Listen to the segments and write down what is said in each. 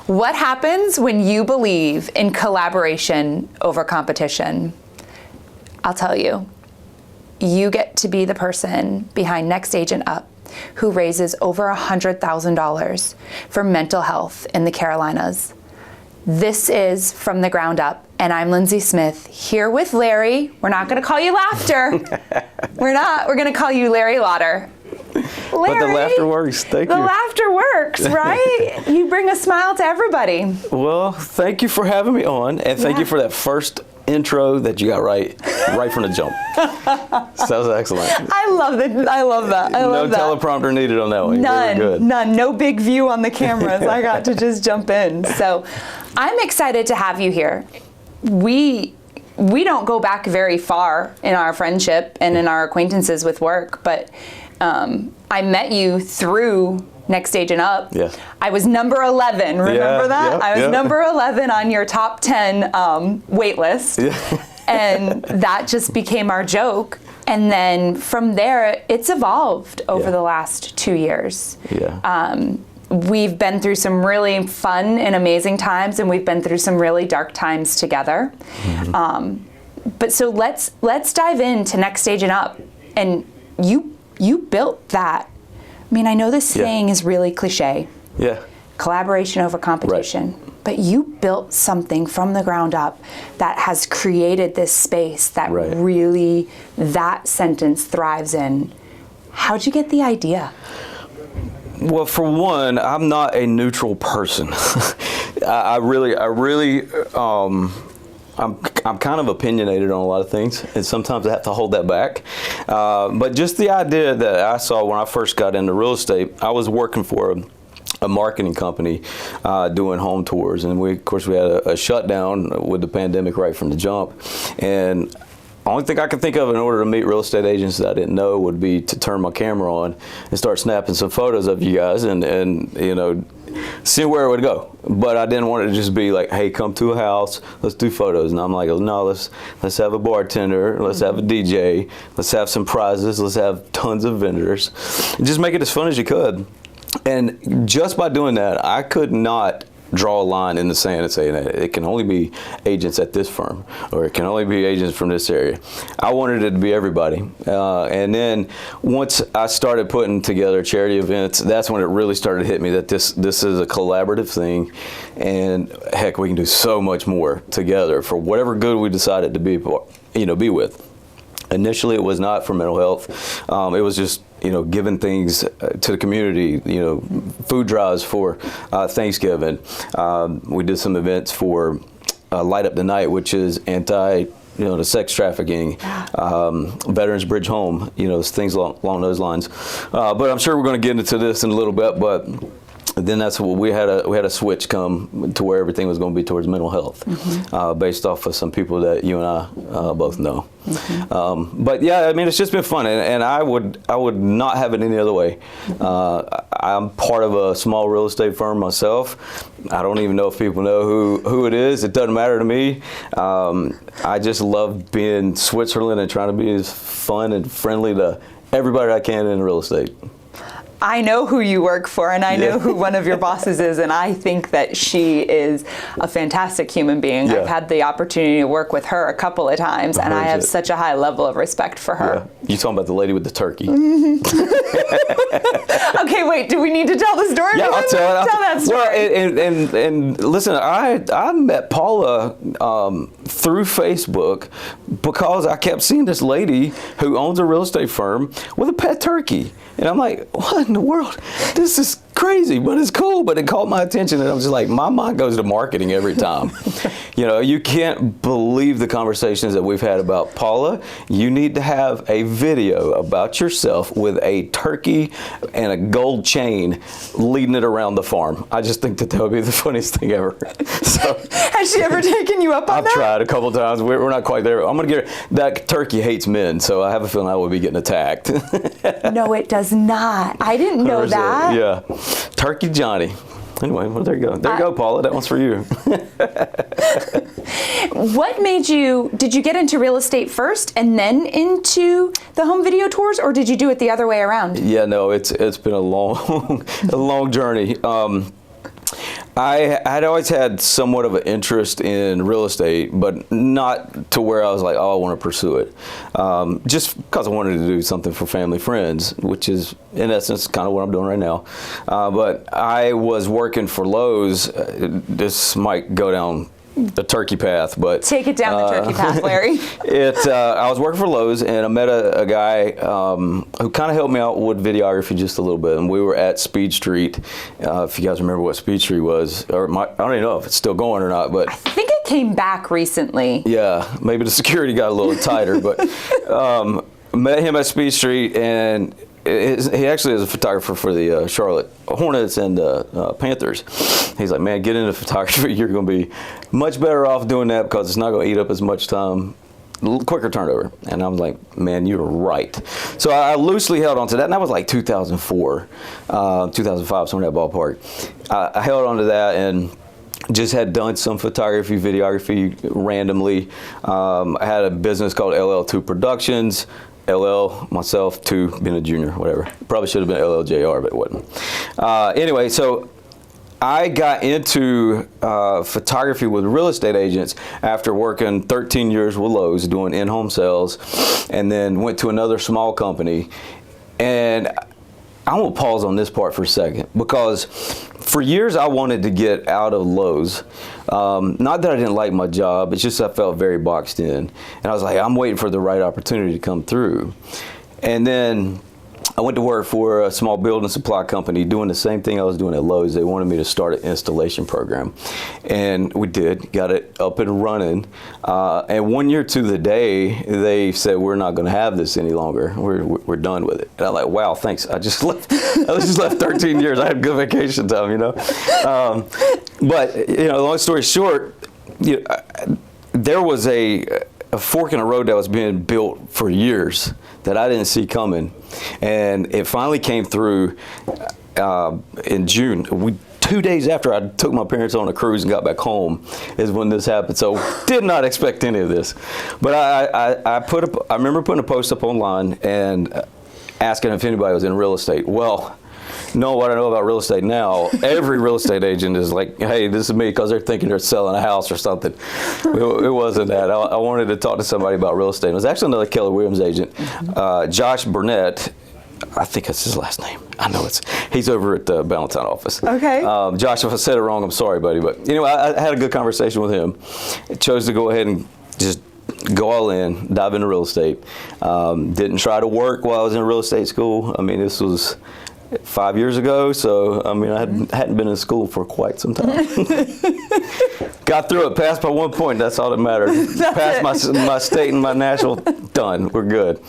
What happens when you believe in collaboration over competition? I'll tell you. You get to be the person behind Next Agent Up who raises over $100,000 for mental health in the Carolinas. This is From the Ground Up, and I'm Lindsay Smith, here with Larry. We're not going to call you Laughter. We're going to call you Larry Lauder. Larry, but the laughter works. Thank you. The laughter works, right? You bring a smile to everybody. Well, thank you for having me on, and thank you for that first intro that you got right from the jump. Sounds excellent. I love that. No teleprompter needed on that one. None. Very good. None. No big view on the cameras. I got to just jump in. So I'm excited to have you here. We don't go back very far in our friendship and in our acquaintances with work, but I met you through Next Agent Up. Yeah. I was number 11. Remember that? Yeah, I was number 11 on your top 10 wait list. Yeah. And that just became our joke. And then from there, it's evolved over the last 2 years. Yeah. We've been through some really fun and amazing times, and we've been through some really dark times together. Mm-hmm. But so let's dive into Next Agent Up. And you built that. I mean, I know this saying is really cliche. Yeah. Collaboration over competition. Right. But you built something from the ground up that has created this space that really that sentence thrives in. How'd you get the idea? Well, for one, I'm not a neutral person. I'm kind of opinionated on a lot of things, and sometimes I have to hold that back. But just the idea that I saw when I first got into real estate, I was working for a marketing company doing home tours, and of course we had a shutdown with the pandemic right from the jump. And the only thing I could think of in order to meet real estate agents that I didn't know would be to turn my camera on and start snapping some photos of you guys and you know, see where it would go. But I didn't want it to just be like, hey, come to a house, let's do photos. And I'm like, oh, no, let's have a bartender, let's have a DJ, let's have some prizes, let's have tons of vendors. And just make it as fun as you could. And just by doing that, I could not draw a line in the sand and say that it can only be agents at this firm, or it can only be agents from this area. I wanted it to be everybody. And then once I started putting together charity events, that's when it really started to hit me that this is a collaborative thing, and heck, we can do so much more together for whatever good we decided to be with. Initially, it was not for mental health. It was just, giving things to the community, food drives for Thanksgiving. We did some events for Light Up the Night, which is anti, the sex trafficking, Veterans Bridge Home, things along those lines. But I'm sure we're going to get into this in a little bit, but then that's what we had a switch come to where everything was going to be towards mental health, based off of some people that you and I both know. But yeah, I mean, it's just been fun, and I would not have it any other way. I'm part of a small real estate firm myself. I don't even know if people know who it is. It doesn't matter to me. I just love being in Switzerland and trying to be as fun and friendly to everybody I can in real estate. I know who you work for, and I know who one of your bosses is, and I think that she is a fantastic human being. I've had the opportunity to work with her a couple of times, and I have such a high level of respect for her. Yeah. You talking about the lady with the turkey? Okay, wait. Do we need to tell the story? Yeah, I'll tell it. Tell that story. Well, and listen, I met Paula through Facebook because I kept seeing this lady who owns a real estate firm with a pet turkey. And I'm like, what in the world? This is crazy, but it's cool. But it caught my attention, and I was just like, my mind goes to marketing every time. You can't believe the conversations that we've had about Paula. You need to have a video about yourself with a turkey and a gold chain leading it around the farm. I just think that would be the funniest thing ever. So, has she ever taken you up on that? I've tried a couple times. We're not quite there. I'm going to get her. That turkey hates men, so I have a feeling I would be getting attacked. No, it does not. I didn't know that. Yeah. Turkey Johnny. Anyway, well, there you go. There you go, Paula. That one's for you. What made you, did you get into real estate first and then into the home video tours, or did you do it the other way around? Yeah, no, it's been a long journey. I had always had somewhat of an interest in real estate, but not to where I was like, oh, I want to pursue it. Just because I wanted to do something for family friends, which is, in essence, kind of what I'm doing right now. But I was working for Lowe's. This might go down the turkey path, but take it down the turkey path, Larry. I was working for Lowe's, and I met a guy who kind of helped me out with videography just a little bit. And we were at Speed Street. If you guys remember what Speed Street was, I don't even know if it's still going or not, but I think it came back recently. Yeah, maybe the security got a little tighter, but met him at Speed Street, and he actually is a photographer for the Charlotte Hornets and Panthers. He's like, man, get into photography. You're going to be much better off doing that because it's not going to eat up as much time, a little quicker turnover. And I was like, man, you're right. So I loosely held on to that, and that was like 2004, 2005, somewhere in that ballpark. I held on to that and just had done some photography, videography randomly. I had a business called LL2 Productions. LL, myself, 2, being a junior, whatever. Probably should have been LLJR, but it wasn't. Anyway, so I got into photography with real estate agents after working 13 years with Lowe's doing in-home sales, and then went to another small company. And I want to pause on this part for a second, because for years I wanted to get out of Lowe's. Not that I didn't like my job, it's just I felt very boxed in. And I was like, I'm waiting for the right opportunity to come through. And then I went to work for a small building supply company doing the same thing I was doing at Lowe's. They wanted me to start an installation program. And we did, got it up and running. And 1 year to the day, they said, we're not going to have this any longer. We're done with it. And I'm like, wow, thanks. I just left 13 years. I had good vacation time, you know. But, you know, long story short, there was a fork in the road that was being built for years that I didn't see coming. And it finally came through in June. 2 days after I took my parents on a cruise and got back home is when this happened. So did not expect any of this. But I remember putting a post up online and asking if anybody was in real estate. Well, know what I know about real estate now, every real estate agent is like, hey, this is me, because they're thinking they're selling a house or something. It wasn't that. I wanted to talk to somebody about real estate. It was actually another Keller Williams agent, Josh Burnett. I think that's his last name. I know he's over at the Ballantyne office. Okay. Josh, if I said it wrong, I'm sorry, buddy. But anyway, I had a good conversation with him. I chose to go ahead and just go all in, dive into real estate. Didn't try to work while I was in real estate school. I mean, this was 5 years ago, so I mean, I hadn't been in school for quite some time. Got through it, passed by 1 point. That's all that mattered. Passed my state and my national. Done. We're good.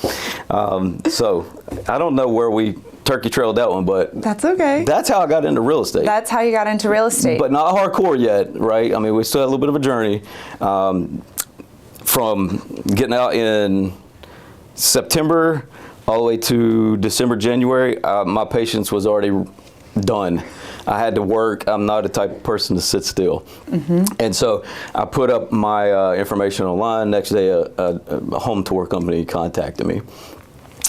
So I don't know where we turkey trailed that one, but that's okay. That's how I got into real estate. That's how you got into real estate, but not hardcore yet, right? I mean, we still had a little bit of a journey from getting out in September all the way to December, January. My patience was already done. I had to work. I'm not the type of person to sit still. And so I put up my information online. Next day, a home tour company contacted me.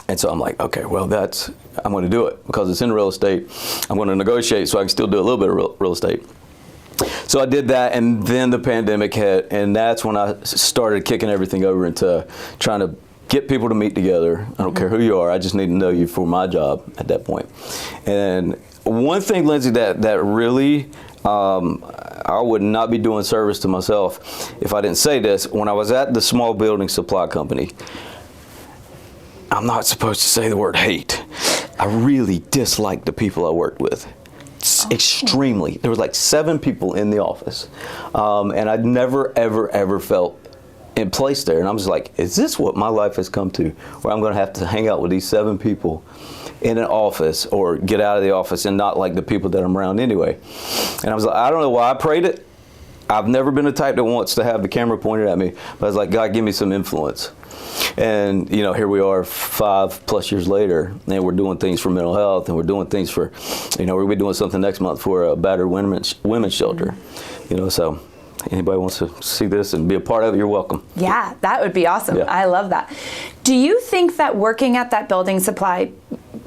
And so I'm like, okay, well, I'm going to do it because it's in real estate. I'm going to negotiate so I can still do a little bit of real estate. So I did that, and then the pandemic hit, and that's when I started kicking everything over into trying to get people to meet together. I don't care who you are. I just need to know you for my job at that point. And one thing, Lindsay, that really I would not be doing service to myself if I didn't say this. When I was at the small building supply company, I'm not supposed to say the word hate. I really disliked the people I worked with. Extremely. There was like 7 people in the office. And I'd never, ever, ever felt in place there. And I'm just like, is this what my life has come to? Where I'm going to have to hang out with these 7 people in an office or get out of the office and not like the people that I'm around anyway. And I was like, I don't know why I prayed it. I've never been the type that wants to have the camera pointed at me. But I was like, God, give me some influence. And, you know, here we are 5+ years later, and we're doing things for mental health, and we're doing things for, you know, we'll be doing something next month for a battered women's shelter. You know, so anybody wants to see this and be a part of it, you're welcome. Yeah, that would be awesome. Yeah. I love that. Do you think that working at that building supply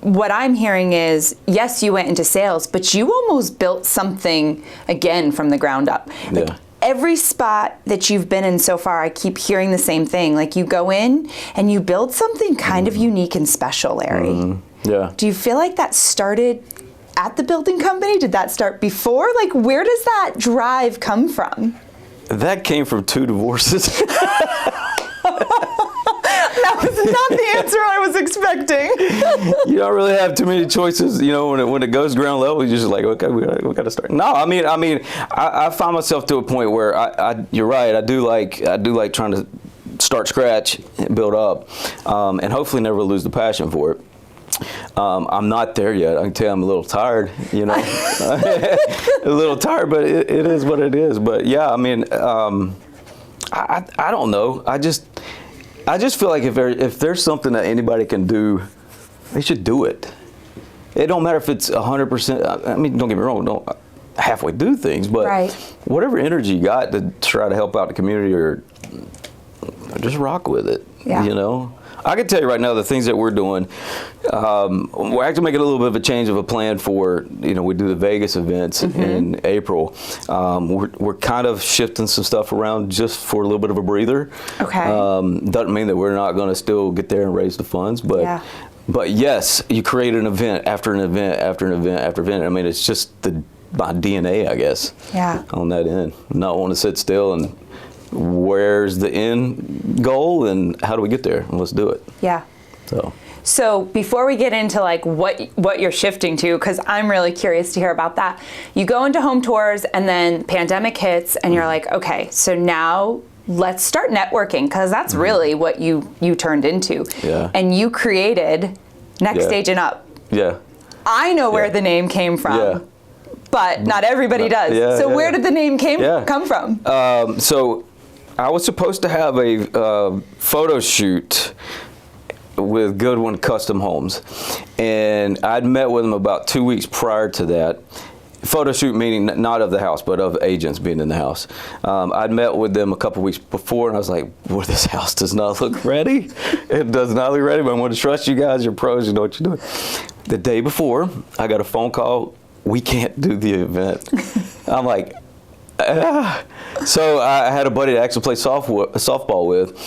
what I'm hearing is, yes, you went into sales, but you almost built something again from the ground up. Like, Yeah. every spot that you've been in so far, I keep hearing the same thing. Like, you go in and you build something kind of unique and special, Larry. Yeah. Do you feel like that started at the building company? Did that start before? Like, where does that drive come from? That came from 2 divorces. That was not the answer I was expecting. You don't really have too many choices, you know. When it goes ground level, you're just like, okay, we got to start. No, I find myself to a point where you're right. I do like trying to start scratch and build up, and hopefully never lose the passion for it. I'm not there yet. I can tell you I'm a little tired, you know. A little tired, but it is what it is. But yeah, I mean, I don't know. I just feel like if there's something that anybody can do, they should do it. It don't matter if it's 100%. I mean, don't get me wrong. Don't halfway do things, but right. Whatever energy you got to try to help out the community, or just rock with it. Yeah. You know. I can tell you right now, the things that we're doing, we're actually making a little bit of a change of a plan for, you know, we do the Vegas events in April. We're kind of shifting some stuff around just for a little bit of a breather. Okay. Doesn't mean that we're not going to still get there and raise the funds, but yeah. But yes, you create an event after an event after an event after event. I mean, it's just my DNA, I guess. Yeah. On that end, not want to sit still and. Where's the end goal and how do we get there? And let's do it. Yeah. So before we get into like what you're shifting to, because I'm really curious to hear about that. You go into home tours and then pandemic hits and you're like, okay, so now let's start networking, because that's really what you turned into. Yeah. And you created Next Stage and Up. Yeah. I know where the name came from. Yeah. But not everybody does. Yeah, so yeah. where did the name come from? So I was supposed to have a photo shoot with Goodwin Custom Homes, and I'd met with them about 2 weeks prior to that. Photo shoot meaning not of the house, but of agents being in the house. I'd met with them a couple weeks before, and I was like, well, this house does not look ready. It does not look ready, but I'm going to trust you guys. You're pros. You know what you're doing. The day before, I got a phone call. We can't do the event. I'm like, So I had a buddy that actually played softball with,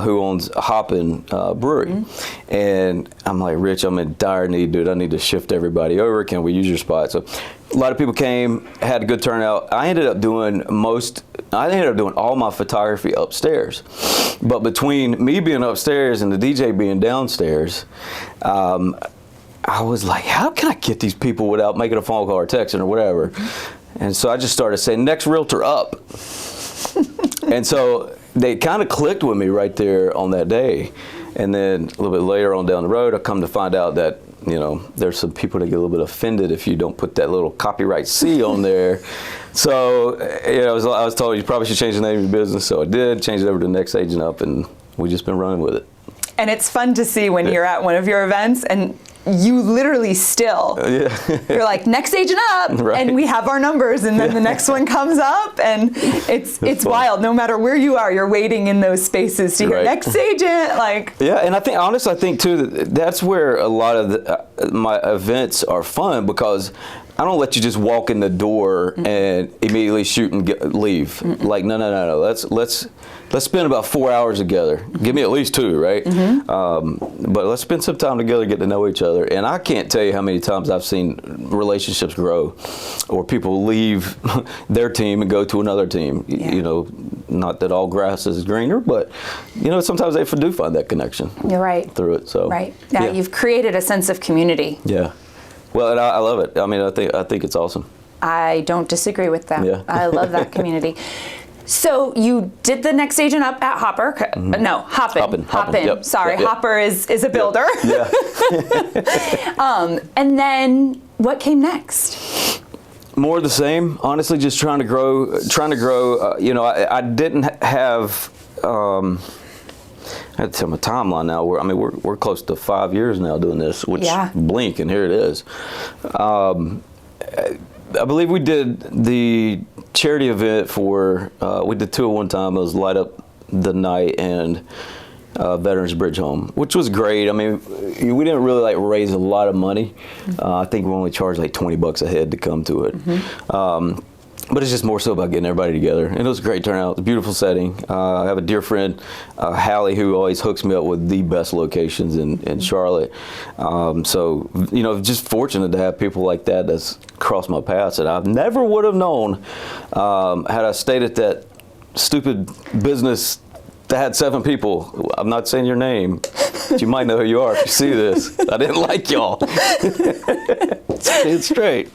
who owns Hoppin Brewery, and I'm like, Rich, I'm in dire need, dude. I need to shift everybody over. Can we use your spot? So a lot of people came, had a good turnout. I ended up doing all my photography upstairs, but between me being upstairs and the DJ being downstairs, I was like, how can I get these people without making a phone call or texting or whatever? And so I just started saying, next realtor up. And so they kind of clicked with me right there on that day. And then a little bit later on down the road, I come to find out that, you know, there's some people that get a little bit offended if you don't put that little copyright C on there. So, you know, I was told you probably should change the name of your business. So I did, changed it over to Next Agent Up, and we've just been running with it. And it's fun to see when you're at one of your events and you literally still, you're like, Next Agent Up, right. And we have our numbers, and then the next one comes up, and it's wild. No matter where you are, you're waiting in those spaces to hear Next Agent, like. Yeah, and I think too, that's where a lot of my events are fun, because I don't let you just walk in the door and immediately shoot and leave. Like, no. Let's spend about 4 hours together. Give me at least 2, right? But let's spend some time together, get to know each other. And I can't tell you how many times I've seen relationships grow, or people leave their team and go to another team. You know, not that all grass is greener, but you know, sometimes they do find that connection. You're right. Through it. So yeah, you've created a sense of community. Yeah. Well, and I love it. I mean, I think it's awesome. I don't disagree with that. Yeah. I love that community. So you did the Next Agent Up at Hopper. No, Hoppin. Yep. Sorry, Yep. Hopper is a builder. Yeah. And then what came next? More of the same. Honestly, just trying to grow. You know, I didn't have. I had to tell my timeline now. We're close to 5 years now doing this, which blink and here it is. I believe we did the charity event for, we did 2 at one time. It was Light Up the Night, and Veterans Bridge Home, which was great. I mean, we didn't really like raise a lot of money. I think we only charged like $20 a head to come to it. But it's just more so about getting everybody together. And it was a great turnout. It's a beautiful setting. I have a dear friend, Hallie, who always hooks me up with the best locations in Charlotte. So, you know, just fortunate to have people like that that's crossed my paths that I never would have known had I stayed at that stupid business that had 7 people. I'm not saying your name, but you might know who you are if you see this. I didn't like y'all. It's straight.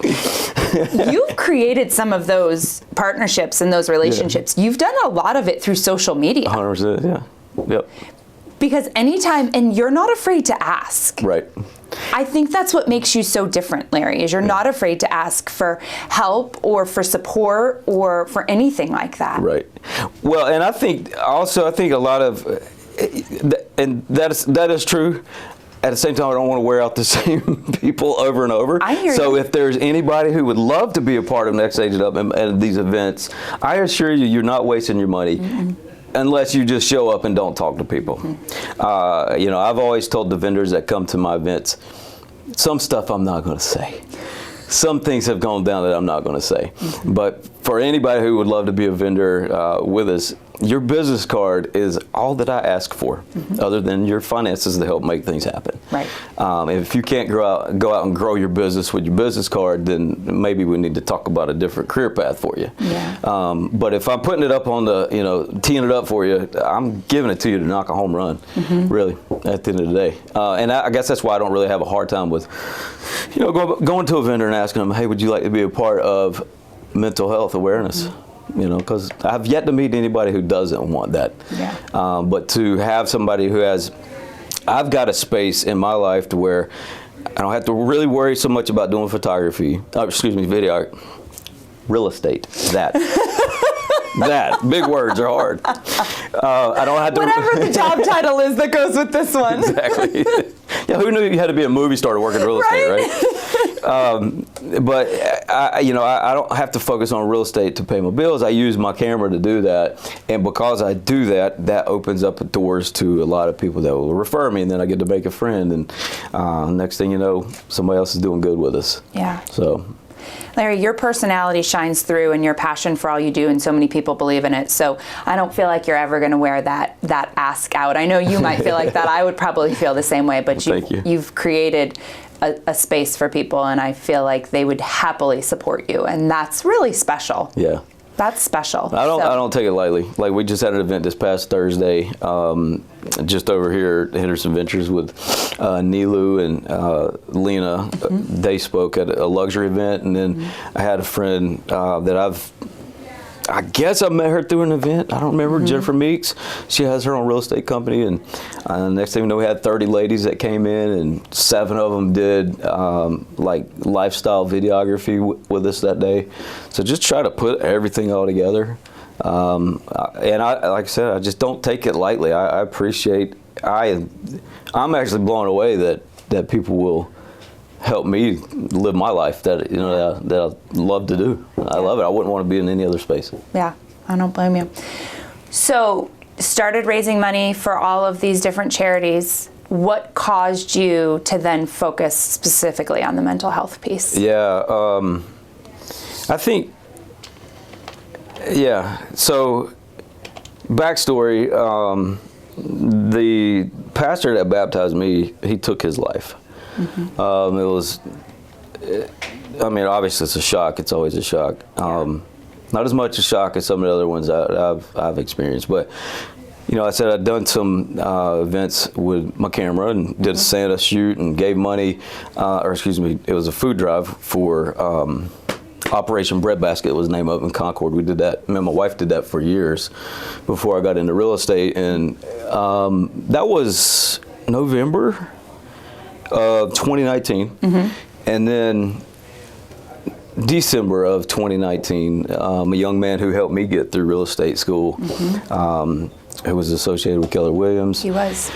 You've created some of those partnerships and those relationships. Yeah. You've done a lot of it through social media. 100%, yeah. Yep. Because anytime, and you're not afraid to ask. Right. I think that's what makes you so different, Larry, is you're not afraid to ask for help or for support or for anything like that. Right. Well, and I think a lot of, and that is true. At the same time, I don't want to wear out the same people over and over. I hear so you. If there's anybody who would love to be a part of Next Agent Up and these events, I assure you, you're not wasting your money. Unless you just show up and don't talk to people. You know, I've always told the vendors that come to my events, some stuff I'm not going to say. Some things have gone down that I'm not going to say. But for anybody who would love to be a vendor with us, your business card is all that I ask for, other than your finances to help make things happen. Right. If you can't go out and grow your business with your business card, then maybe we need to talk about a different career path for you. Yeah. But if I'm putting it up on the, you know, teeing it up for you, I'm giving it to you to knock a home run, really, at the end of the day. And I guess that's why I don't really have a hard time with, you know, going to a vendor and asking them, hey, would you like to be a part of mental health awareness? You know, because I've yet to meet anybody who doesn't want that. Yeah. But to have somebody who has, I've got a space in my life to where I don't have to really worry so much about doing photography, video art, real estate, that. That, big words are hard. I don't have to. Whatever the job title is that goes with this one. Exactly. Yeah, who knew you had to be a movie star to work in real estate, right? But I don't have to focus on real estate to pay my bills. I use my camera to do that, and because I do that, that opens up doors to a lot of people that will refer me, and then I get to make a friend, and next thing you know, somebody else is doing good with us. Yeah. So. Larry, your personality shines through and your passion for all you do, and so many people believe in it. So I don't feel like you're ever going to wear that ask out. I know you might feel like that. I would probably feel the same way, but you've created a space for people, and I feel like they would happily support you, and that's really special. Yeah. That's special. I don't take it lightly. Like, we just had an event this past Thursday, just over here at Henderson Ventures with Nilu and Lena. They spoke at a luxury event, and then I had a friend that I guess I met her through an event. I don't remember. Jennifer Meeks. She has her own real estate company, and next thing we know, we had 30 ladies that came in, and 7 of them did like lifestyle videography with us that day. So just try to put everything all together. And like I said, I just don't take it lightly. I appreciate. I'm actually blown away that people will help me live my life that I love to do. I love it. I wouldn't want to be in any other space. Yeah, I don't blame you. So, started raising money for all of these different charities. What caused you to then focus specifically on the mental health piece? Yeah, I think. Yeah. So, backstory. The pastor that baptized me, he took his life. It was, I mean, obviously it's a shock. It's always a shock. Not as much a shock as some of the other ones I've experienced. But, you know, I said I'd done some events with my camera and did a Santa shoot and gave money, it was a food drive for Operation Breadbasket was the name of it in Concord. We did that. Me and my wife did that for years before I got into real estate. And that was November of 2019, and then December of 2019, a young man who helped me get through real estate school, who was associated with Keller Williams. He was.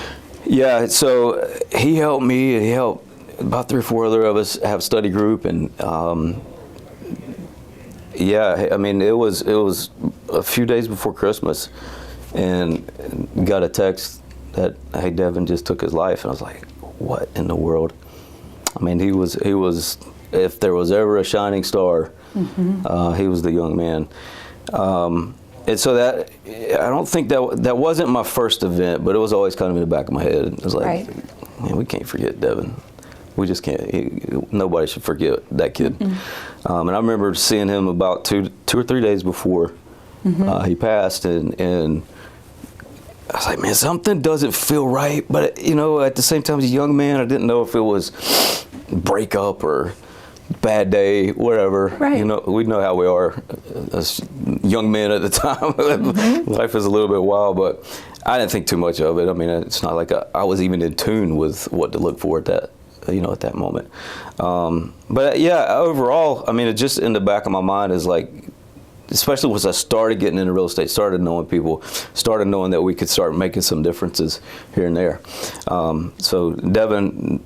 Yeah, so he helped me, and he helped about 3 or 4 other of us have study group, and yeah, I mean, it was a few days before Christmas, and got a text that, hey, Devin just took his life. And I was like, what in the world? I mean, he was, if there was ever a shining star, he was the young man. And so that, I don't think that wasn't my first event, but it was always kind of in the back of my head. It was like, man, we can't forget Devin. We just can't. Nobody should forget that kid. And I remember seeing him about two or 3 days before he passed, and I was like, man, something doesn't feel right. But you know, at the same time, as a young man, I didn't know if it was breakup or bad day, whatever. Right. You know, we know how we are as young men at the time. Life is a little bit wild, but I didn't think too much of it. I mean, it's not like I was even in tune with what to look for at that moment. But yeah, overall, I mean, it just in the back of my mind is like, especially once I started getting into real estate, started knowing people, started knowing that we could start making some differences here and there. So Devin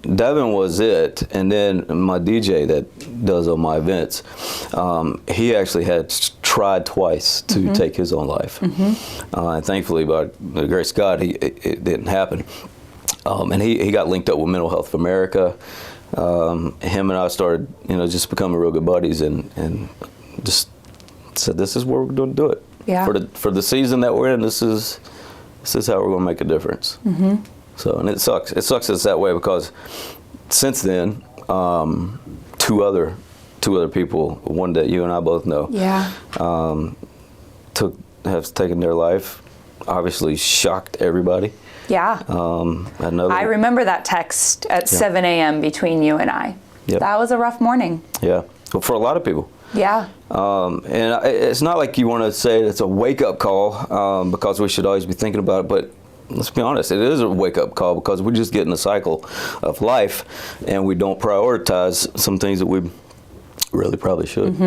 was it. And then my DJ that does all my events, he actually had tried twice to take his own life. And thankfully, by the grace of God, it didn't happen. And he got linked up with Mental Health of America. Him and I started, just becoming real good buddies, and just said, this is where we're going to do it. Yeah. For the season that we're in, this is how we're going to make a difference. So, and it sucks. It sucks it's that way, because since then, two other people, one that you and I both know, have taken their life. Obviously shocked everybody. Yeah. I remember that text at 7 a.m. between you and I. Yep. That was a rough morning. Yeah. Well, for a lot of people. Yeah. And it's not like you want to say it's a wake-up call, because we should always be thinking about it, but let's be honest, it is a wake-up call, because we just get in a cycle of life and we don't prioritize some things that we really probably should.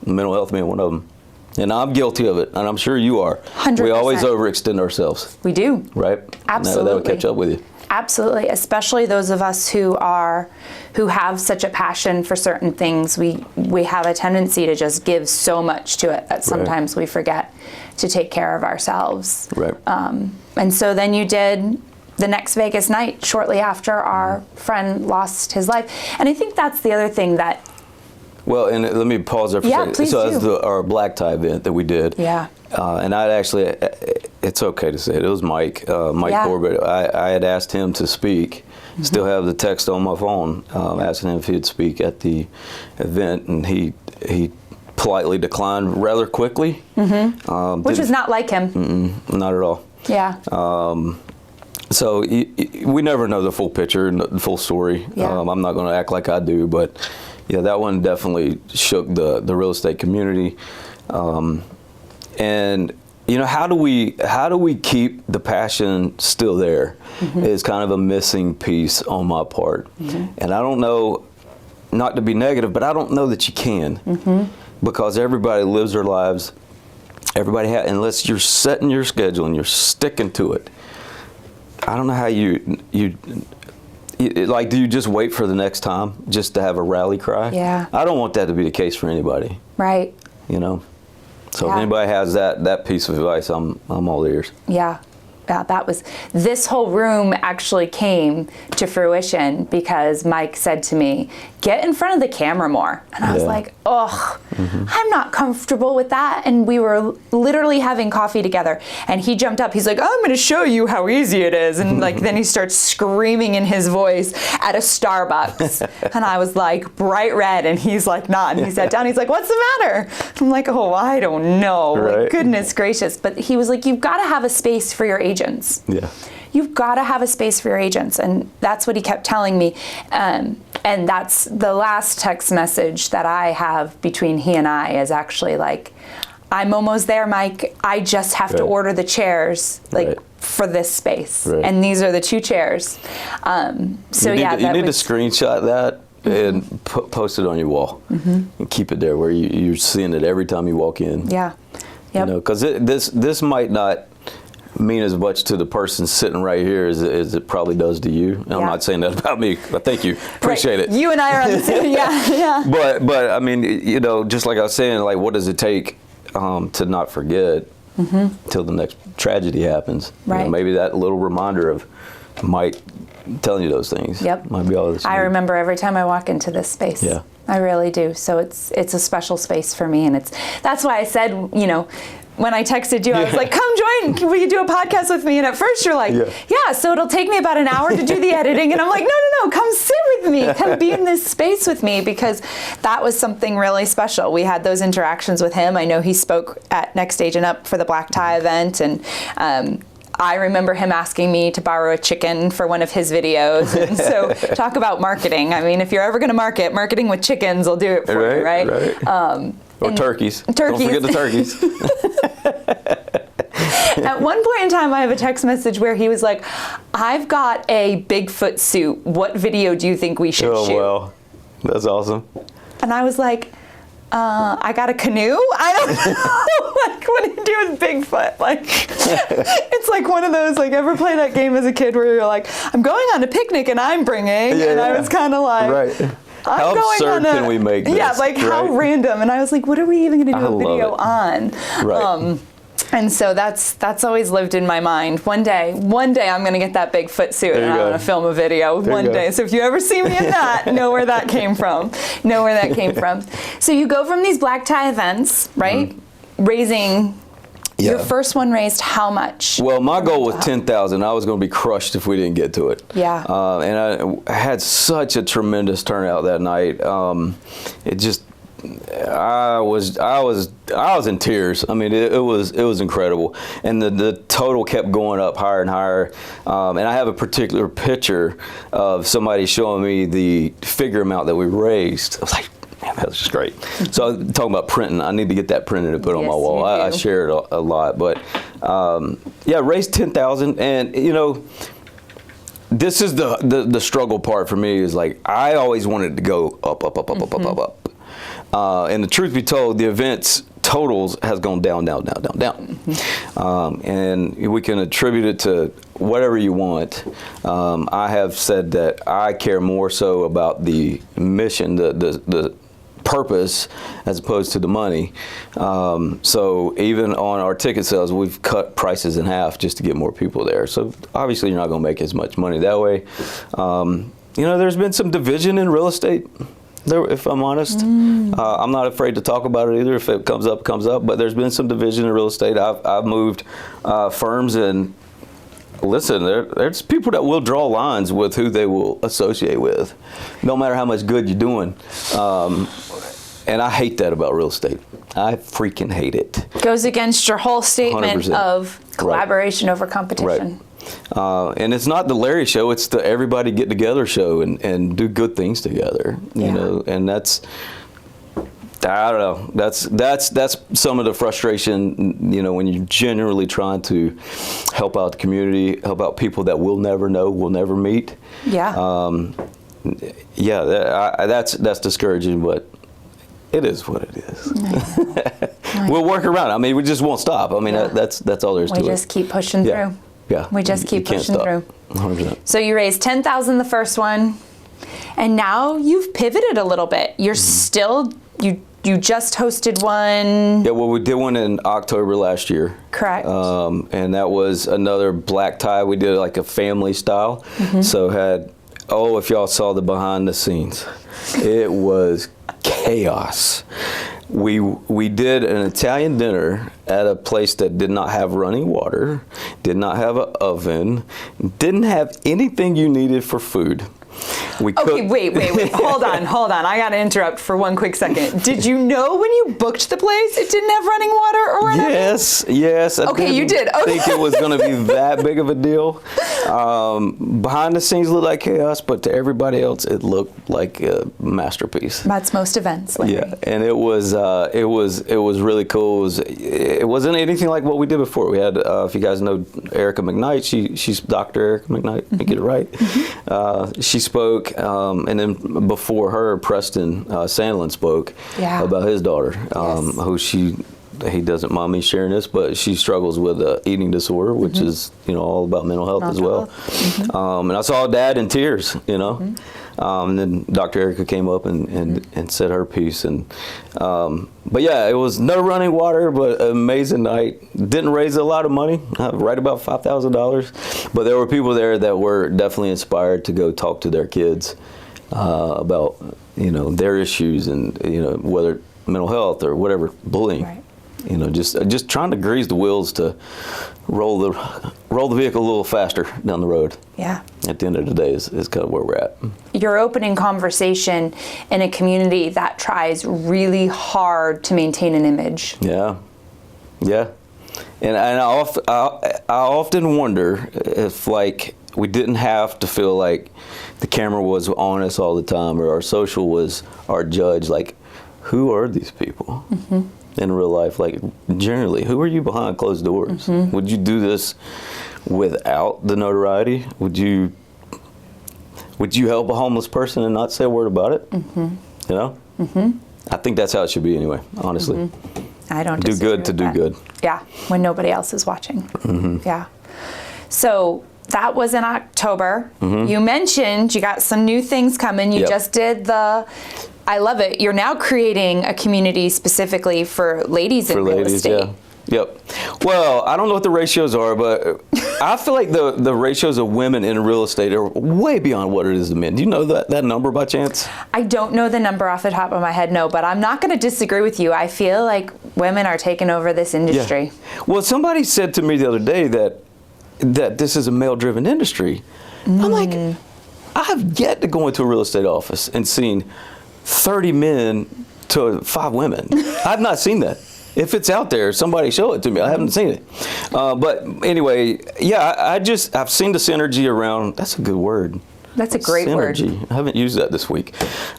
Mental health being one of them. And I'm guilty of it, and I'm sure you are. 100%. We always overextend ourselves. We do. Right? Absolutely. That'll catch up with you. Absolutely, especially those of us who have such a passion for certain things. We have a tendency to just give so much to it that sometimes we forget to take care of ourselves. Right. And so then you did the next Vegas night shortly after our friend lost his life. And I think that's the other thing that... Well, and let me pause there for a second. Please so do. that's our black tie event that we did. Yeah. And I'd actually, it's okay to say it was Mike Corbett. I had asked him to speak. Still have the text on my phone asking him if he'd speak at the event, and he politely declined rather quickly. Which is not like him. Not at all. Yeah. So we never know the full picture and the full story. Yeah. I'm not going to act like I do, but yeah, that one definitely shook the real estate community. And how do we keep the passion still there? Is kind of a missing piece on my part. And I don't know, not to be negative, but I don't know that you can, because everybody lives their lives. Everybody unless you're setting your schedule and you're sticking to it. I don't know how you like, do you just wait for the next time just to have a rally cry? Yeah. I don't want that to be the case for anybody. Right. So if anybody has that piece of advice, I'm all ears. Yeah. This whole room actually came to fruition because Mike said to me, get in front of the camera more. And I was like, I'm not comfortable with that. And we were literally having coffee together, and he jumped up. He's like, I'm going to show you how easy it is. And then he starts screaming in his voice at a Starbucks. And I was like bright red, and he's like, not. And he sat down. He's like, what's the matter? I'm like, I don't know. Right. Like, goodness gracious. But he was like, you've got to have a space for your agents. Yeah. You've got to have a space for your agents. And that's what he kept telling me. And that's the last text message that I have between he and I is actually like, I'm almost there, Mike. I just have to order the chairs for this space. Right. And these are the 2 chairs. You need to screenshot that and post it on your wall and keep it there where you're seeing it every time you walk in. Yeah. Yep. Because this might not mean as much to the person sitting right here as it probably does to you. And I'm not saying that about me, but thank you. Appreciate it. You and I are on the same, yeah. But I mean, just like I was saying, like, what does it take to not forget? until the next tragedy happens. Right. Maybe that little reminder of Mike telling you those things. Yep. Might be all this. I remember every time I walk into this space. Yeah. I really do. So it's a special space for me, and that's why I said, when I texted you, I was like, come join, will you do a podcast with me? And at first you're like, yeah, so it'll take me about an hour to do the editing. And I'm like, no, come sit with me, come be in this space with me, because that was something really special. We had those interactions with him. I know he spoke at Next Stage and Up for the Black Tie event, and I remember him asking me to borrow a chicken for one of his videos. And so talk about marketing. I mean, if you're ever going to marketing with chickens will do it for you, right? Or turkeys. Turkeys. Don't forget the turkeys. At one point in time, I have a text message where he was like, I've got a Bigfoot suit. What video do you think we should shoot? Oh, wow. That's awesome. And I was like, I got a canoe? I don't know. Like, what do you do with Bigfoot? Like, it's like one of those, like, ever play that game as a kid where you're like, I'm going on a picnic and I'm bringing. And I was kind of like, right. How absurd can we make this? Yeah, like, how random. And I was like, what are we even going to do a video on? Right. And so that's always lived in my mind. One day I'm going to get that Bigfoot suit and I'm going to film a video one day. So if you ever see me in that, know where that came from. So you go from these black tie events, right? Raising, your first one raised how much? Well, my goal was 10,000. I was going to be crushed if we didn't get to it. Yeah. And I had such a tremendous turnout that night. It just, I was in tears. I mean, it was incredible, and the total kept going up higher and higher. And I have a particular picture of somebody showing me the figure amount that we raised. I was like, man, that was just great. So I'm talking about printing. I need to get that printed and put on my wall. I share it a lot, but raised 10,000, and this is the struggle part for me. Is like I always wanted to go up. And the truth be told, the event's totals has gone down. And we can attribute it to whatever you want. I have said that I care more so about the mission, the purpose, as opposed to the money. So even on our ticket sales, we've cut prices in half just to get more people there. So obviously you're not going to make as much money that way. There's been some division in real estate. If I'm honest, I'm not afraid to talk about it either. If it comes up, but there's been some division in real estate. I've moved firms, and listen, there's people that will draw lines with who they will associate with, no matter how much good you're doing. And I hate that about real estate. I freaking hate it. Goes against your whole statement 100%. Of collaboration over competition. Right. And it's not the Larry show, it's the everybody get together show and do good things together, you know, and that's, I don't know, that's some of the frustration, when you're genuinely trying to help out the community, help out people that we'll never know, we'll never meet. That's discouraging, but it is what it is. We'll work around it. I mean, we just won't stop. I mean, that's all there is to it. We just keep pushing through. Yeah. We just keep pushing through. 100%. So you raised 10,000 the first one, and now you've pivoted a little bit. You're still, you just hosted one. Yeah, well, we did one in October last year. Correct. And that was another black tie. We did like a family style. So if y'all saw the behind the scenes, it was chaos. We did an Italian dinner at a place that did not have running water, did not have an oven, didn't have anything you needed for food. Wait. Hold on. I got to interrupt for one quick second. Did you know when you booked the place it didn't have running water or whatever? Yes. You did. Okay. Think it was going to be that big of a deal. Behind the scenes looked like chaos, but to everybody else it looked like a masterpiece. That's most events, Larry. Yeah, and it was really cool. It wasn't anything like what we did before. We had, if you guys know Erica McKnight, she's Dr. Erica McKnight. I get it right. She spoke, and then before her, Preston Sandlin spoke about his daughter, who she he doesn't mind me sharing this, but she struggles with eating disorder, which is, all about mental health as well. And I saw Dad in tears, and then Dr. Erica came up and said her piece. And but yeah, it was no running water, but an amazing night. Didn't raise a lot of money, right about $5,000. But there were people there that were definitely inspired to go talk to their kids about, their issues and, whether mental health or whatever, bullying. Right. Just trying to grease the wheels to roll the vehicle a little faster down the road. Yeah. At the end of the day is kind of where we're at. You're opening conversation in a community that tries really hard to maintain an image. Yeah. And I often wonder if, like, we didn't have to feel like the camera was on us all the time, or our social was our judge. Like, who are these people in real life? Like, generally, who are you behind closed doors? Would you do this without the notoriety? Would you help a homeless person and not say a word about it? I think that's how it should be anyway, honestly. I don't do disagree good to with do that. good. Yeah, when nobody else is watching. Yeah. So that was in October. You mentioned you got some new things coming. You just did I love it. You're now creating a community specifically for ladies in real estate. Yeah. Yep. Well, I don't know what the ratios are, but I feel like the ratios of women in real estate are way beyond what it is to men. Do you know that number by chance? I don't know the number off the top of my head, no, but I'm not going to disagree with you. I feel like women are taking over this industry. Yeah. Well, somebody said to me the other day that this is a male-driven industry. I'm like, I've yet to go into a real estate office and seen 30 men to 5 women. I've not seen that. If it's out there, somebody show it to me. I haven't seen it. But anyway, yeah, I've seen the synergy around. That's a good word. That's a great synergy. word. I haven't used that this week.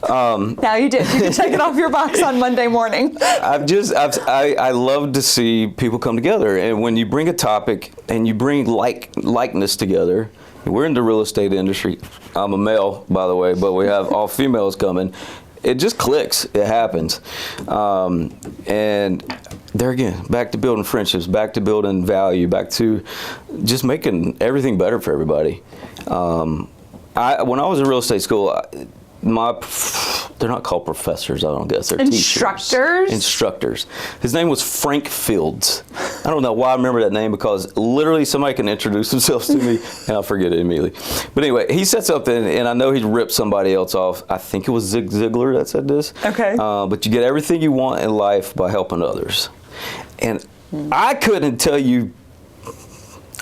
Now you did. You can check it off your box on Monday morning. I love to see people come together, and when you bring a topic and you bring likeness together. We're in the real estate industry. I'm a male, by the way, but we have all females coming. It just clicks. It happens. And there again, back to building friendships, back to building value, back to just making everything better for everybody. When I was in real estate school, they're not called professors, I don't guess. They're instructors? Teachers. Instructors. His name was Frank Fields. I don't know why I remember that name, because literally somebody can introduce themselves to me and I'll forget it immediately. But anyway, he said something, and I know he ripped somebody else off. I think it was Zig Ziglar that said this. Okay. But you get everything you want in life by helping others. And I couldn't tell you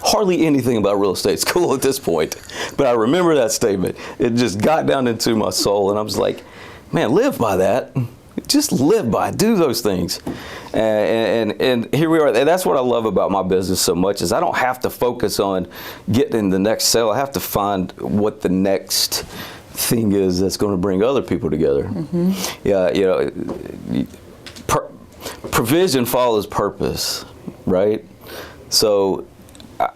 hardly anything about real estate school at this point, but I remember that statement. It just got down into my soul, and I was like, man, live by that. Just live by it. Do those things. And here we are. And that's what I love about my business so much, is I don't have to focus on getting the next sale. I have to find what the next thing is that's going to bring other people together. Yeah, provision follows purpose, right? So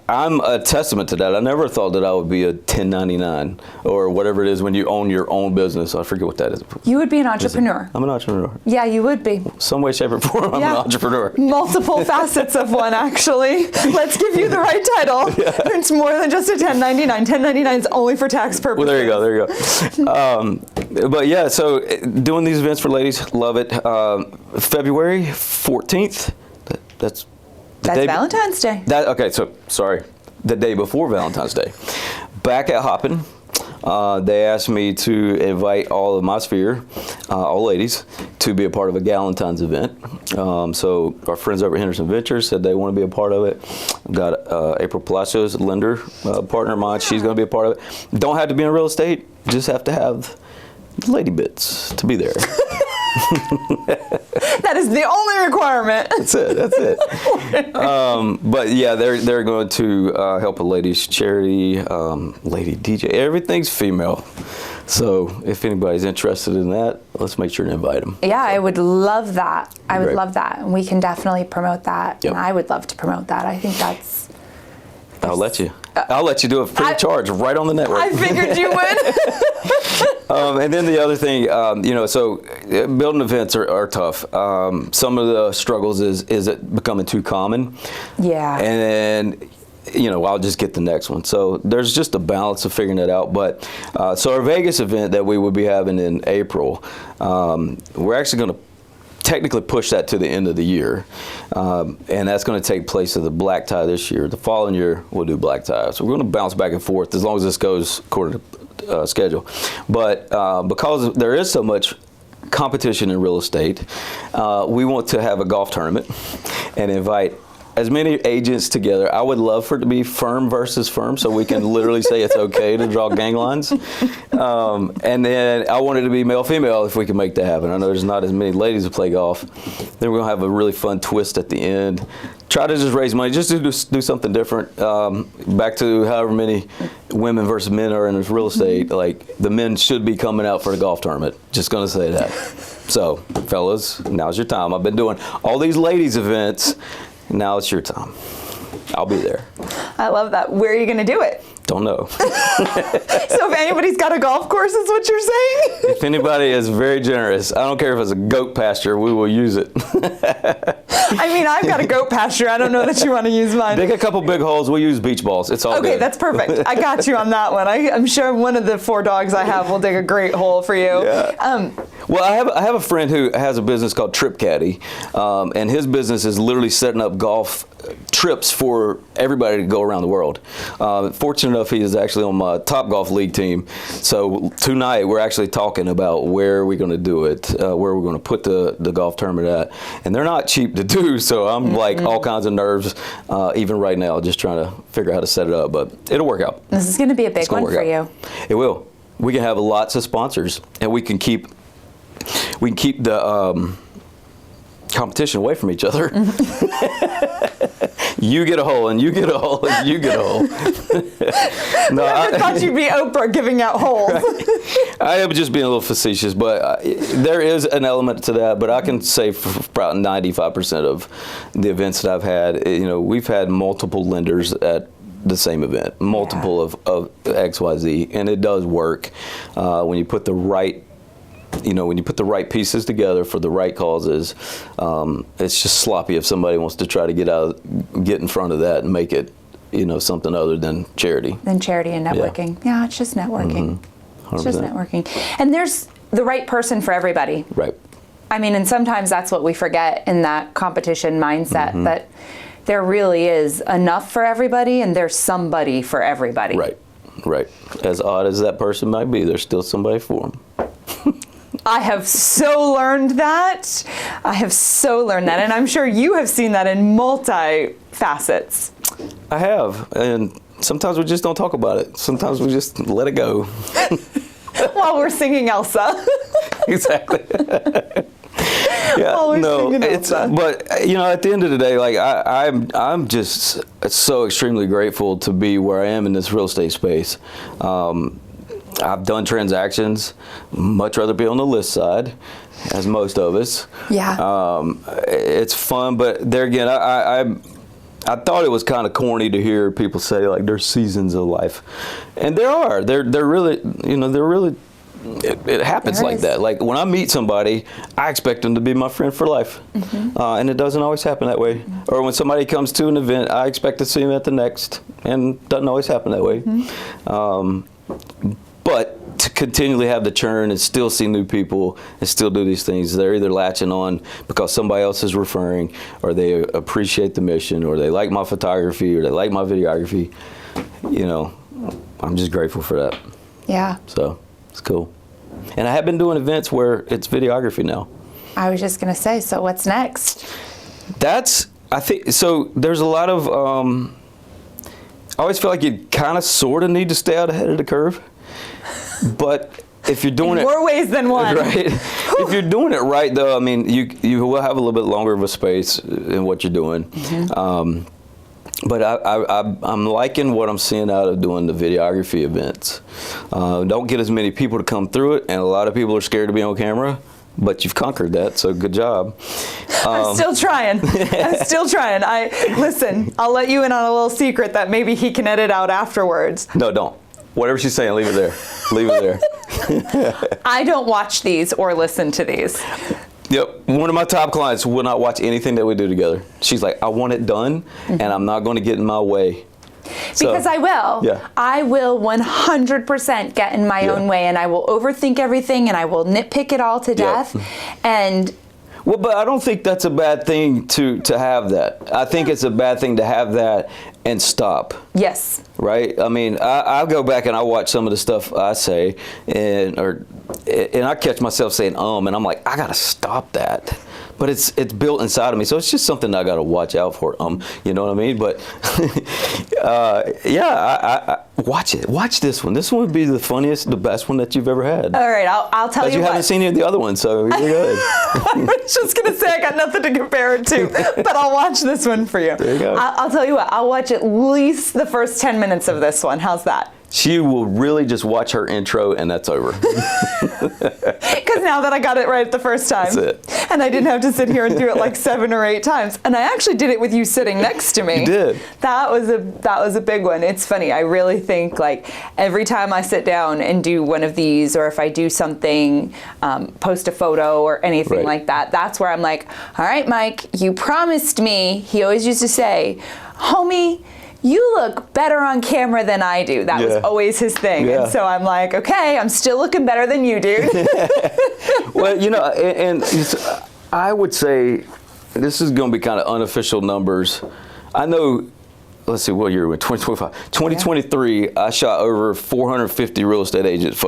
I'm a testament to that. I never thought that I would be a 1099 or whatever it is when you own your own business. I forget what that is. You would be an entrepreneur. I'm an entrepreneur. Yeah, you would be. Some way, shape, or form, I'm an entrepreneur. Multiple facets of one, actually. Let's give you the right title. Yeah. It's more than just a 1099. 1099 is only for tax purposes. Well, there you go. But yeah, so doing these events for ladies, love it. February 14th, that's Valentine's Day. Okay, so sorry, the day before Valentine's Day. Back at Hoppin', they asked me to invite all of my sphere, all ladies, to be a part of a Galentine's event. So our friends over at Henderson Ventures said they want to be a part of it. I've got April Palacios, lender, partner of mine. She's going to be a part of it. Don't have to be in real estate. Just have to have the lady bits to be there. That is the only requirement. That's it. But yeah, they're going to help a ladies charity, lady DJ. Everything's female. So if anybody's interested in that, let's make sure to invite them. Yeah, I would love that. I would love that. And we can definitely promote that. Yep. And I would love to promote that. I think that's... I'll let you. I'll let you do it free of charge right on the network. I figured you would. And then the other thing, so building events are tough. Some of the struggles is it becoming too common. Yeah. And I'll just get the next one. So there's just a balance of figuring that out. But so our Vegas event that we would be having in April, we're actually going to technically push that to the end of the year, and that's going to take place of the black tie this year. The following year we'll do black tie. So we're going to bounce back and forth as long as this goes according to schedule. But because there is so much competition in real estate, we want to have a golf tournament and invite as many agents together. I would love for it to be firm versus firm, so we can literally say it's okay to draw gang lines. And then I want it to be male-female if we can make that happen. I know there's not as many ladies who play golf. Then we're gonna have a really fun twist at the end. Try to just raise money, just to do something different. Back to however many women versus men are in this real estate, like the men should be coming out for the golf tournament. Just gonna say that. So, fellas, now's your time. I've been doing all these ladies events. Now it's your time. I'll be there. I love that. Where are you going to do it? Don't know. So if anybody's got a golf course, is what you're saying? If anybody is very generous, I don't care if it's a goat pasture, we will use it. I mean, I've got a goat pasture. I don't know that you want to use mine. Dig a couple big holes. We'll use beach balls. It's all good. Okay, that's perfect. I got you on that one. I'm sure one of the 4 dogs I have will dig a great hole for you. Yeah. Well, I have a friend who has a business called Trip Caddy, and his business is literally setting up golf trips for everybody to go around the world. Fortunate enough, he is actually on my Top Golf League team. So tonight we're actually talking about where we're going to do it, where we're going to put the golf tournament at. And they're not cheap to do, so I'm like all kinds of nerves, even right now, just trying to figure out how to set it up. But it'll work out. This is going to be a big one for you. It will. We can have lots of sponsors, and we can keep the competition away from each other. You get a hole, and you get a hole, and you get a hole. No, I thought you'd be Oprah giving out holes. Right. I am just being a little facetious, but there is an element to that. But I can say for about 95% of the events that I've had, we've had multiple lenders at the same event, multiple of XYZ, and it does work when you put the right. When you put the right pieces together for the right causes, it's just sloppy if somebody wants to try to get in front of that and make it, something other than charity. Than charity and networking. Yeah, it's just networking. Mm-hmm. It's just networking. And there's the right person for everybody. Right. I mean, and sometimes that's what we forget in that competition mindset, that there really is enough for everybody and there's somebody for everybody. Right, right. As odd as that person might be, there's still somebody for them. I have so learned that. And I'm sure you have seen that in multi-facets. I have, and sometimes we just don't talk about it. Sometimes we just let it go. While we're singing Elsa. Exactly. Yeah, While we're singing it's, Elsa. but at the end of the day, like I'm just so extremely grateful to be where I am in this real estate space. I've done transactions, much rather be on the list side, as most of us. Yeah. It's fun, but there again, I thought it was kind of corny to hear people say like there's seasons of life, and there are. They're really, it happens like that. Like when I meet somebody, I expect them to be my friend for life, and it doesn't always happen that way. Or when somebody comes to an event, I expect to see them at the next, and it doesn't always happen that way. But to continually have the churn and still see new people and still do these things, they're either latching on because somebody else is referring, or they appreciate the mission, or they like my photography, or they like my videography. I'm just grateful for that. Yeah. So it's cool. And I have been doing events where it's videography now. I was just going to say, so what's next? I think, so there's a lot of, I always feel like you kind of sort of need to stay out ahead of the curve. But if you're doing more ways than one. Right. If you're doing it right, though, I mean, you will have a little bit longer of a space in what you're doing. But I'm liking what I'm seeing out of doing the videography events. Don't get as many people to come through it, and a lot of people are scared to be on camera. but you've conquered that, so good job. I'm still trying. I'm still trying. Listen, I'll let you in on a little secret that maybe he can edit out afterwards. No, don't. Whatever she's saying, leave it there. Leave it there. I don't watch these or listen to these. Yep. One of my top clients will not watch anything that we do together. She's like, I want it done, and I'm not going to get in my way. Because I will. Yeah. I will 100% get in my own way, and I will overthink everything, and I will nitpick it all to death. And well, but I don't think that's a bad thing to have that. I think it's a bad thing to have that and stop. yes. Right? I mean, I'll go back and I watch some of the stuff I say, and I catch myself saying and I'm like, I gotta stop that. But it's built inside of me, so it's just something that I gotta watch out for. You know what I mean? But I watch it. Watch this one. This one would be the funniest, the best one that you've ever had. All right, I'll tell you you what. haven't seen any of the other ones, so you're good. I was just going to say I got nothing to compare it to, but I'll watch this one for you. There you go. I'll tell you what, I'll watch at least the first 10 minutes of this one. How's that? She will really just watch her intro, and that's over. Because now that I got it right the first time. That's it. And I didn't have to sit here and do it like 7 or 8 times. And I actually did it with you sitting next to me. You did. That was a big one. It's funny. I really think like every time I sit down and do one of these, or if I do something, post a photo or anything like that, that's where I'm like, all right, Mike, you promised me. He always used to say, homie, you look better on camera than I do. That was always his thing. Yeah. And so I'm like, okay, I'm still looking better than you, dude. Well, you know, and I would say this is going to be kind of unofficial numbers. I know, let's see, what year are we? 2025. 2023, I shot over 450 real estate agents.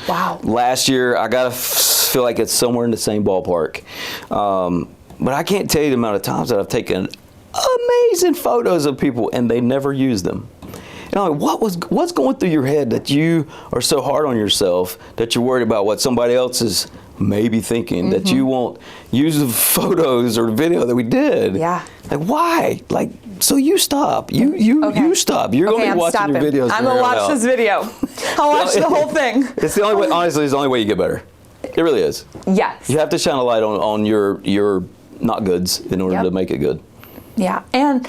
Wow. Last year, I got to feel like it's somewhere in the same ballpark. But I can't tell you the amount of times that I've taken amazing photos of people and they never use them. And I'm like, what's going through your head that you are so hard on yourself that you're worried about what somebody else is maybe thinking, that you won't use the photos or the video that we did? Yeah. Like, why? Like, so you stop. You stop. You're going to be watching your videos. I'm going to watch this video. I'll watch the whole thing. It's the only way, honestly, it's the only way you get better. It really is. Yes. You have to shine a light on your not goods in order to make it good. Yeah, and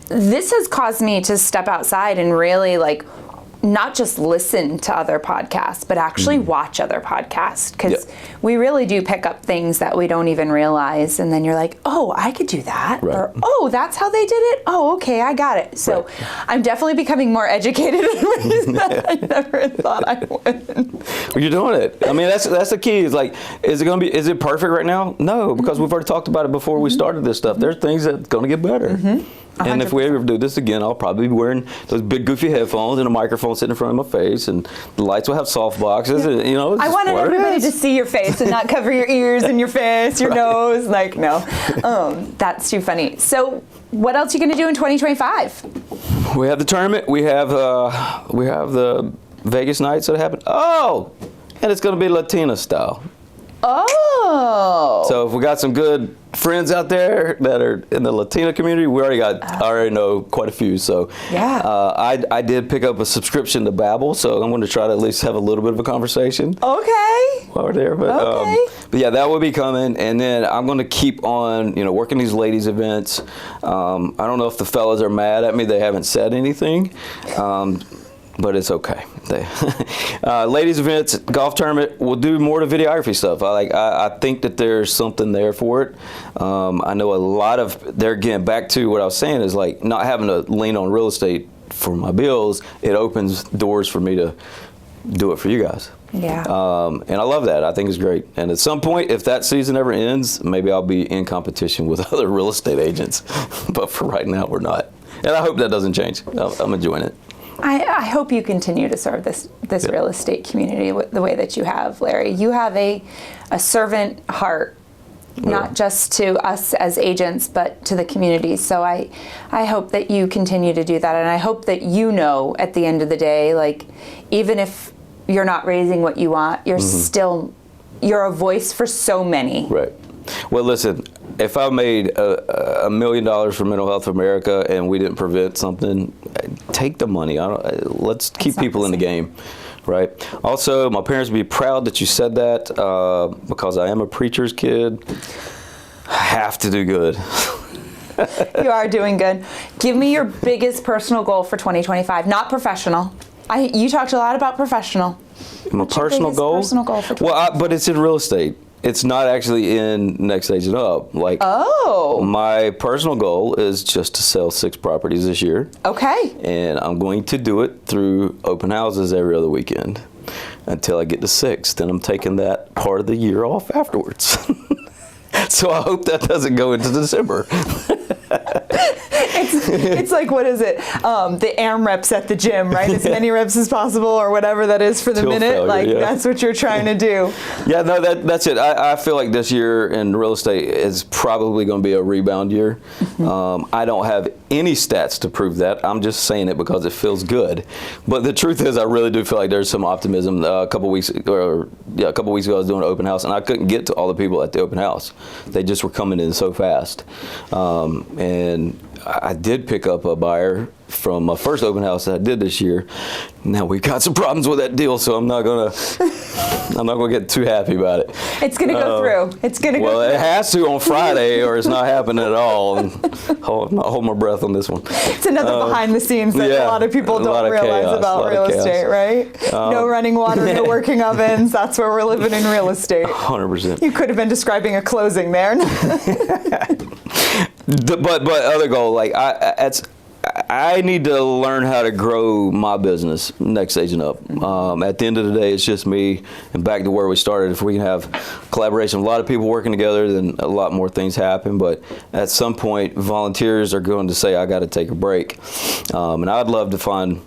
this has caused me to step outside and really like not just listen to other podcasts, but actually watch other podcasts, because we really do pick up things that we don't even realize, and then you're like, oh, I could do that, or oh, that's how they did it. Oh, okay, I got it. So I'm definitely becoming more educated in ways that I never thought I would. Well, you're doing it. I mean, that's the key. Is like, is it perfect right now? No, because we've already talked about it before we started this stuff. There's things that's going to get better. And if we ever do this again, I'll probably be wearing those big goofy headphones and a microphone sitting in front of my face, and the lights will have soft boxes. And, you know, I wanted everybody to see your face and not cover your ears and your face, your nose. Like, no, that's too funny. So, what else are you going to do in 2025? We have the tournament. We have the Vegas nights that happen. Oh, and it's going to be Latina style. Oh. So if we got some good friends out there that are in the Latina community, I already know quite a few. So I did pick up a subscription to Babbel, so I'm going to try to at least have a little bit of a conversation. Okay. While we're there, but yeah, that will be coming, and then I'm going to keep on, working these ladies events. I don't know if the fellas are mad at me; they haven't said anything. But it's okay. Ladies events, golf tournament, we'll do more to videography stuff. I think that there's something there for it. I know a lot of, there again, back to what I was saying, is like not having to lean on real estate for my bills. It opens doors for me to do it for you guys. Yeah. And I love that. I think it's great. And at some point, if that season ever ends, maybe I'll be in competition with other real estate agents. But for right now, we're not. And I hope that doesn't change. I'm enjoying it. I hope you continue to serve this real estate community the way that you have, Larry. You have a servant heart, not just to us as agents, but to the community. So I hope that you continue to do that, and I hope that at the end of the day, like, even if you're not raising what you want, you're a voice for so many. Right. Well, listen, if I made $1 million for Mental Health America and we didn't prevent something, take the money. Let's keep people in the game right? Also, my parents would be proud that you said that because I am a preacher's kid. I have to do good. You are doing good. Give me your biggest personal goal for 2025, not professional. You talked a lot about professional. My personal goal? Personal goal for 2025? Well, but it's in real estate. It's not actually in Next Stage and Up. Like, my personal goal is just to sell 6 properties this year. Okay. And I'm going to do it through open houses every other weekend until I get to 6. Then I'm taking that part of the year off afterwards. So I hope that doesn't go into December. It's like, what is it? The AMREPs at the gym, right? As many reps as possible, or whatever that is for the Till minute. failure, That's what you're trying to do. Yeah, no, that's it. I feel like this year in real estate is probably going to be a rebound year. Mm-hmm. I don't have any stats to prove that. I'm just saying it because it feels good. But the truth is, I really do feel like there's some optimism. A couple weeks ago, I was doing an open house, and I couldn't get to all the people at the open house. They just were coming in so fast. And I did pick up a buyer from my first open house that I did this year. Now we've got some problems with that deal, so I'm not gonna get too happy about it. It's gonna go through. It's gonna go through. Well, it has to on Friday, or it's not happening at all. And I'll hold my breath on this one. It's another behind the scenes that a lot of people don't realize about real estate, right? No running water, no working ovens. That's where we're living in real estate. 100%. You could have been describing a closing there. But other goal, like I need to learn how to grow my business Next Stage and Up. At the end of the day, it's just me, and back to where we started. If we can have collaboration, a lot of people working together, then a lot more things happen. But at some point, volunteers are going to say, I got to take a break. And I'd love to find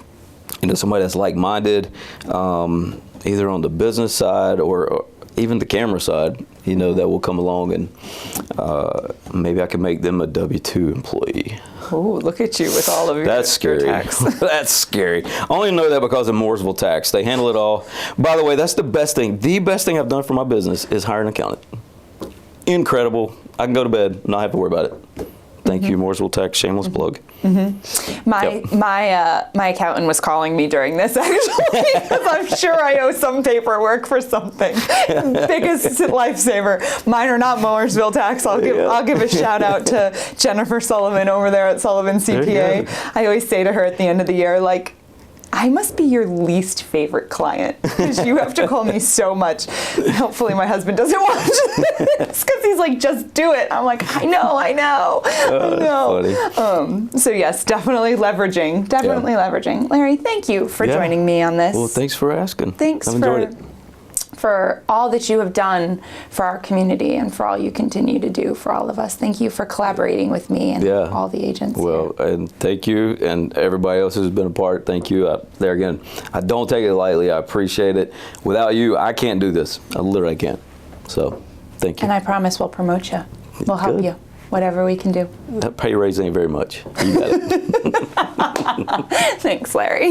somebody that's like-minded, either on the business side or even the camera side, that will come along, and maybe I can make them a W-2 employee. Oh, look at you with all of your tax. That's scary. I only know that because of Mooresville Tax. They handle it all. By the way, that's the best thing. The best thing I've done for my business is hire an accountant. Incredible. I can go to bed, not have to worry about it. Thank you, Mooresville Tax. Shameless plug. My accountant was calling me during this, actually, because I'm sure I owe some paperwork for something. Biggest lifesaver. Mine are not Mooresville Tax. I'll give a shout out to Jennifer Sullivan over there at Sullivan CPA. I always say to her at the end of the year, like, I must be your least favorite client because you have to call me so much. Hopefully my husband doesn't watch this because he's like, just do it. I'm like, I know. So yes, definitely leveraging. Leveraging. Larry, thank you for joining me on this. Well, thanks for asking. Thanks I've enjoyed it. For all that you have done for our community and for all you continue to do for all of us. Thank you for collaborating with me and all the agents. Well, and thank you, and everybody else who's been a part. Thank you. There again, I don't take it lightly. I appreciate it. Without you, I can't do this. I literally can't. So, thank you. And I promise we'll promote you. We'll help you. Whatever we can do. That pay raise ain't very much. You got it. Thanks, Larry.